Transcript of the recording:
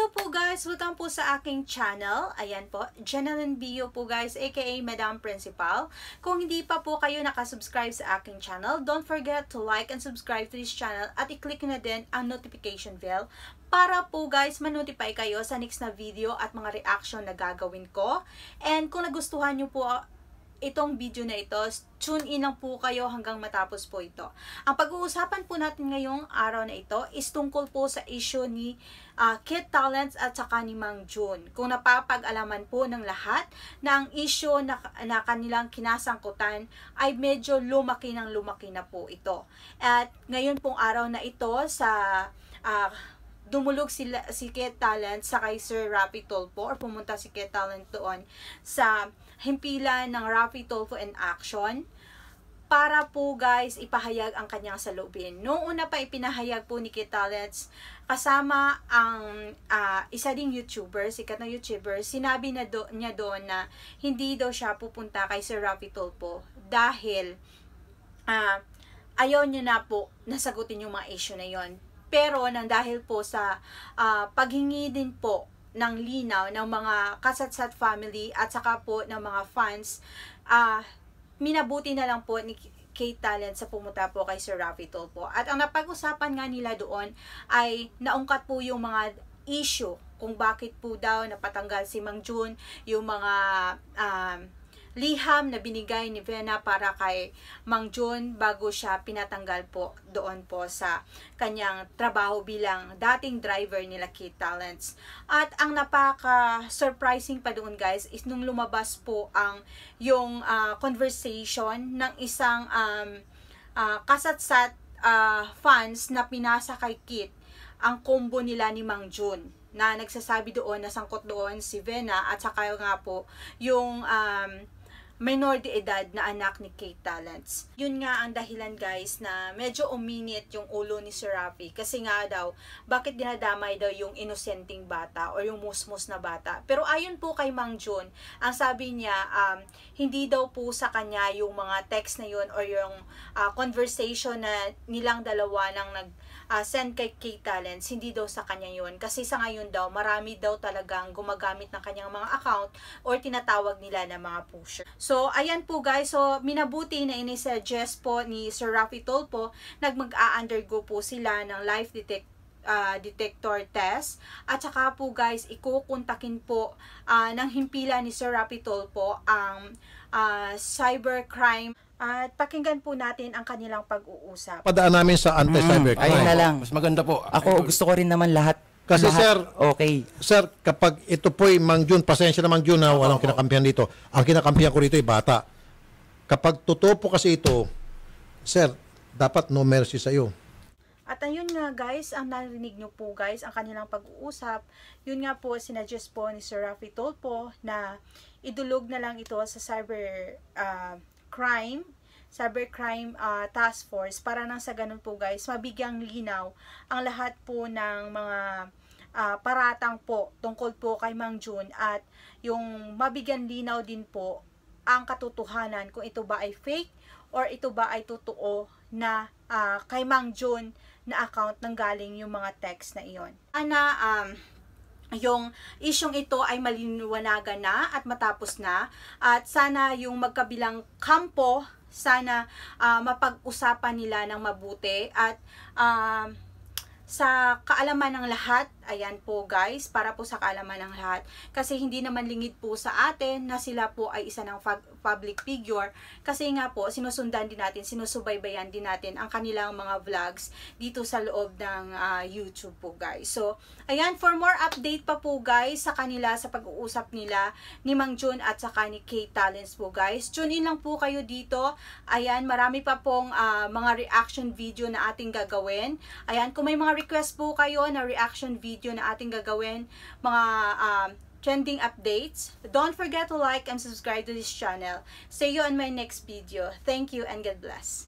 Hello po guys! Welcome po sa aking channel. Ayan po, Jeneline Bio po guys, aka Madam Principal. Kung hindi pa po kayo nakasubscribe sa aking channel, don't forget to like and subscribe to this channel at i-click na din ang notification bell para po guys ma-notify kayo sa next na video at mga reaction na gagawin ko. And kung nagustuhan nyo po itong video na ito, tune in lang po kayo hanggang matapos po ito. Ang pag-uusapan po natin ngayong araw na ito is tungkol po sa issue ni Kit Talents at saka ni Mang Jun. Kung napapag-alaman po ng lahat na ang issue na kanilang kinasangkutan ay medyo lumaki na po ito. At ngayon pong araw na ito sa dumulog si Kit Talent sa kay Sir Raffy Tulfo, or pumunta si Kit Talent doon sa himpilan ng Raffy Tulfo in Action para po guys ipahayag ang kanyang saloobin. Noong una pa ipinahayag po ni Kit Talents kasama ang isa ding YouTuber, sikat na YouTuber, sinabi na niya doon na hindi daw siya pupunta kay Sir Raffy Tulfo dahil ayaw niya na po nasagutin yung mga issue na yon. Pero nang dahil po sa paghingi din po ng linaw ng mga Kasatsat family at saka po ng mga fans, minabuti na lang po ni Kit Talent sa pumunta po kay Sir Raffy Tulfo. At ang napag-usapan nga nila doon ay naungkat po yung mga issue kung bakit po daw napatanggal si Mang Jun, yung mga liham na binigay ni Vena para kay Mang Jun bago siya pinatanggal po doon po sa kanyang trabaho bilang dating driver nila Kit Talents. At ang napaka-surprising pa doon guys is nung lumabas po yung conversation ng isang kasatsat fans na pinasa kay Kit ang combo nila ni Mang Jun, na nagsasabi doon na sangkot doon si Vena at saka nga po yung minor de edad na anak ni Kit Talents. Yun nga ang dahilan guys na medyo uminit yung ulo ni Sir Raffy, kasi nga daw bakit dinadamay daw yung inosenteng bata o yung musmus na bata. Pero ayon po kay Mang Jun, ang sabi niya hindi daw po sa kanya yung mga text na yun or yung conversation na nilang dalawa nang send kay Kit Talents, hindi daw sa kanya yun. Kasi sa ngayon daw, marami daw talagang gumagamit ng kanyang mga account or tinatawag nila na mga pusher. So, ayan po guys. So, minabuti na inisuggest po ni Sir Raffy Tulfo, mag-undergo po sila ng life detector test. At saka po guys, ikukontakin po ng himpilan ni Sir Raffy Tulfo ang cybercrime. At pakinggan po natin ang kanilang pag-uusap. Padaan namin sa anti-cybercrime. Ayun na lang. Mas maganda po. Ako, gusto ko rin naman lahat. Kasi lahat, sir, okay. Sir, kapag ito po'y Mang Jun, pasensya na Mang Jun na walang kinakampihan dito. Ang kinakampihan ko rito ay bata. Kapag totoo po kasi ito, sir, dapat no mercy sa iyo. At ayun nga guys, ang narinig nyo po guys, ang kanilang pag-uusap, yun nga po, sinuggest po ni Sir Raffy Tulfo na idulog na lang ito sa cybercrime task force para nang sa ganun po guys, mabigyang linaw ang lahat po ng mga paratang po tungkol po kay Mang Jun, at yung mabigyan linaw din po ang katotohanan kung ito ba ay fake or ito ba ay totoo na kay Mang Jun na account nang galing yung mga text na iyon. Yung isyong ito ay malinawagan na at matapos na, at sana yung magkabilang kampo, sana mapag-usapan nila ng mabuti at sa kaalaman ng lahat. Ayan po guys, para po sa kaalaman ng lahat, kasi hindi naman lingid po sa atin na sila po ay isa ng public figure, kasi nga po sinusundan din natin, sinusubaybayan din natin ang kanilang mga vlogs dito sa loob ng YouTube po guys. So ayan, for more update pa po guys sa kanila, sa pag-uusap nila ni Mang Jun at saka ni Kit Talents po guys, tune in lang po kayo dito. Ayan, marami pa pong mga reaction video na ating gagawin. Ayan, kung may mga request po kayo na reaction video na ating gagawin, mga trending updates, don't forget to like and subscribe to this channel. See you on my next video. Thank you and God bless.